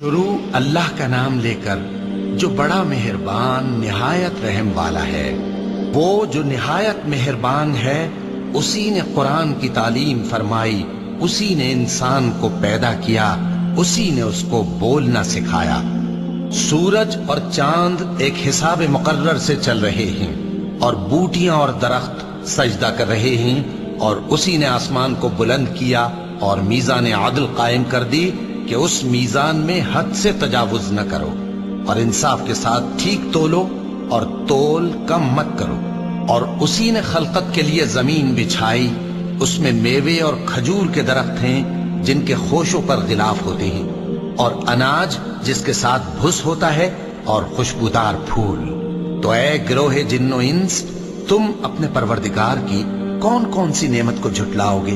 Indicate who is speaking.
Speaker 1: شروع اللہ کا نام لے کر جو بڑا مہربان نہایت رحم والا ہے۔ وہ جو نہایت مہربان ہے، اسی نے قرآن کی تعلیم فرمائی، اسی نے انسان کو پیدا کیا، اسی نے اس کو بولنا سکھایا۔ سورج اور چاند ایک حساب مقرر سے چل رہے ہیں، اور بوٹیاں اور درخت سجدہ کر رہے ہیں، اور اسی نے آسمان کو بلند کیا اور میزان عدل قائم کر دی کہ اس میزان میں حد سے تجاوز نہ کرو، اور انصاف کے ساتھ ٹھیک تولو اور تول کم مت کرو۔ اور اسی نے خلقت کے لیے زمین بچھائی، اس میں میوے اور کھجور کے درخت ہیں جن کے خوشوں پر غلاف ہوتے ہیں، اور اناج جس کے ساتھ بھس ہوتا ہے، اور خوشبودار پھول۔ تو اے گروہ جن و انس، تم اپنے پروردگار کی کون کون سی نعمت کو جھٹلاؤ گے؟